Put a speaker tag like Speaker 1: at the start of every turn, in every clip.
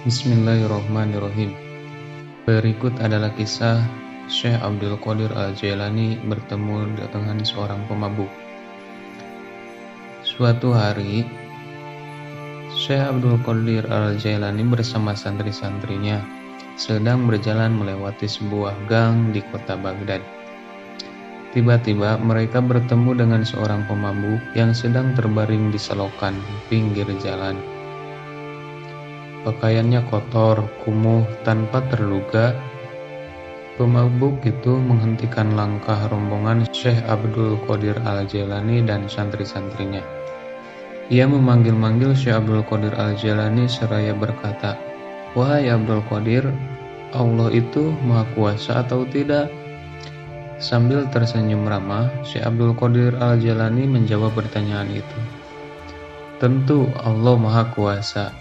Speaker 1: Bismillahirrahmanirrahim. Berikut adalah kisah Syekh Abdul Qadir Al-Jailani bertemu dengan seorang pemabuk. Suatu hari, Syekh Abdul Qadir Al-Jailani bersama santri-santrinya sedang berjalan melewati sebuah gang di kota Baghdad. Tiba-tiba mereka bertemu dengan seorang pemabuk yang sedang terbaring di selokan pinggir jalan. Pakaiannya kotor, kumuh, tanpa terduga, pemabuk itu menghentikan langkah rombongan Syekh Abdul Qadir Al-Jailani dan santri-santrinya. Ia memanggil-manggil Syekh Abdul Qadir Al-Jailani seraya berkata, "Wahai Abdul Qadir, Allah itu Maha Kuasa atau tidak?" Sambil tersenyum ramah, Syekh Abdul Qadir Al-Jailani menjawab pertanyaan itu. "Tentu Allah Maha Kuasa."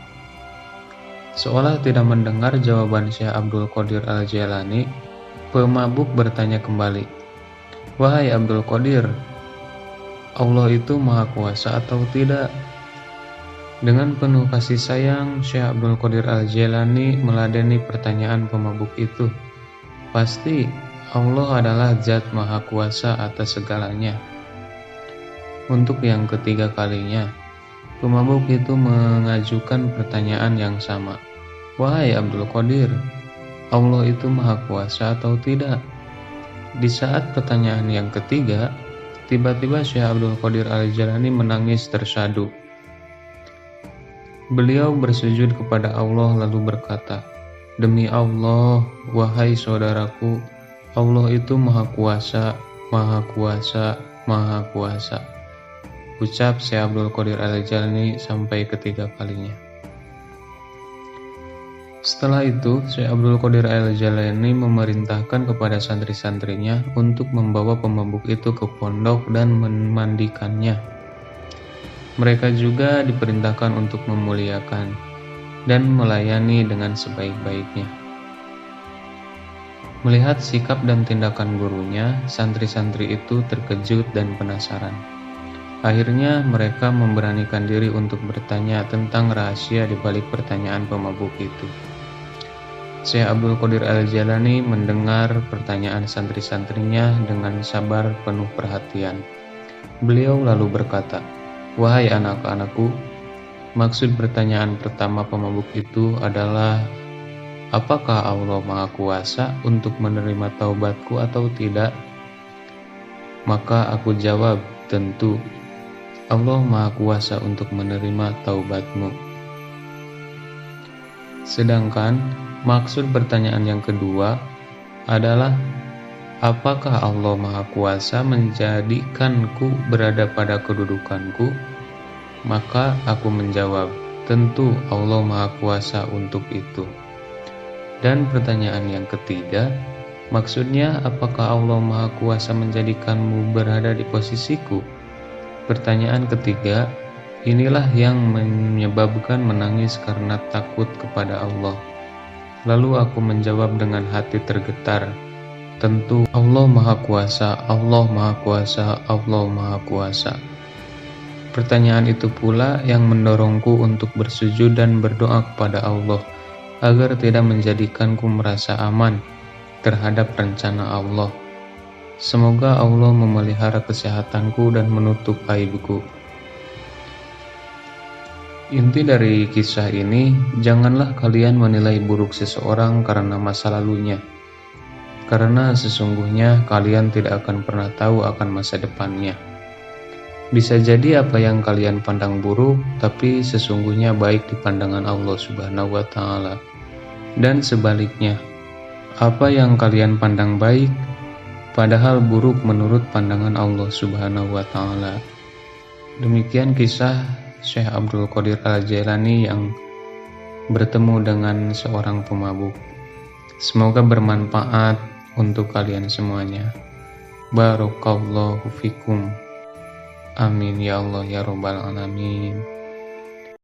Speaker 1: Seolah tidak mendengar jawaban Syekh Abdul Qadir Al-Jailani, pemabuk bertanya kembali, "Wahai Abdul Qadir, Allah itu Maha Kuasa atau tidak?" Dengan penuh kasih sayang, Syekh Abdul Qadir Al-Jailani meladeni pertanyaan pemabuk itu. Pasti Allah adalah Zat Maha Kuasa atas segalanya. Untuk yang ketiga kalinya, pemabuk itu mengajukan pertanyaan yang sama. "Wahai Abdul Qadir, Allah itu Maha Kuasa atau tidak?" Di saat pertanyaan yang ketiga, tiba-tiba Syekh Abdul Qadir Al-Jailani menangis tersadu. Beliau bersujud kepada Allah lalu berkata, "Demi Allah, wahai saudaraku, Allah itu Maha Kuasa, Maha Kuasa, Maha Kuasa." Ucap Syekh Abdul Qadir Al-Jailani sampai ketiga kalinya. Setelah itu, Syekh Abdul Qadir Al-Jailani memerintahkan kepada santri-santrinya untuk membawa pemabuk itu ke pondok dan memandikannya. Mereka juga diperintahkan untuk memuliakan dan melayani dengan sebaik-baiknya. Melihat sikap dan tindakan gurunya, santri-santri itu terkejut dan penasaran. Akhirnya mereka memberanikan diri untuk bertanya tentang rahasia di balik pertanyaan pemabuk itu. Syekh Abdul Qadir Al-Jailani mendengar pertanyaan santri-santrinya dengan sabar penuh perhatian. Beliau lalu berkata, "Wahai anak-anakku, maksud pertanyaan pertama pemabuk itu adalah, apakah Allah Maha Kuasa untuk menerima taubatku atau tidak?" Maka aku jawab, "Tentu, Allah Maha Kuasa untuk menerima taubatmu." Sedangkan maksud pertanyaan yang kedua adalah, apakah Allah Maha Kuasa menjadikanku berada pada kedudukanku? Maka aku menjawab, "Tentu Allah Maha Kuasa untuk itu." Dan pertanyaan yang ketiga, maksudnya apakah Allah Maha Kuasa menjadikanmu berada di posisiku? Pertanyaan ketiga, inilah yang menyebabkan menangis karena takut kepada Allah. Lalu aku menjawab dengan hati tergetar, "Tentu Allah Maha Kuasa, Allah Maha Kuasa, Allah Maha Kuasa." Pertanyaan itu pula yang mendorongku untuk bersujud dan berdoa kepada Allah agar tidak menjadikanku merasa aman terhadap rencana Allah. Semoga Allah memelihara kesehatanku dan menutup aibku. Inti dari kisah ini, janganlah kalian menilai buruk seseorang karena masa lalunya, karena sesungguhnya kalian tidak akan pernah tahu akan masa depannya. Bisa jadi apa yang kalian pandang buruk, tapi sesungguhnya baik di pandangan Allah Subhanahu wa Ta'ala. Dan sebaliknya, apa yang kalian pandang baik, padahal buruk menurut pandangan Allah Subhanahu wa Ta'ala. Demikian kisah Syekh Abdul Qadir Al-Jailani yang bertemu dengan seorang pemabuk. Semoga bermanfaat untuk kalian semuanya. Barakallahu fikum. Amin ya Allah ya Rabbal alamin.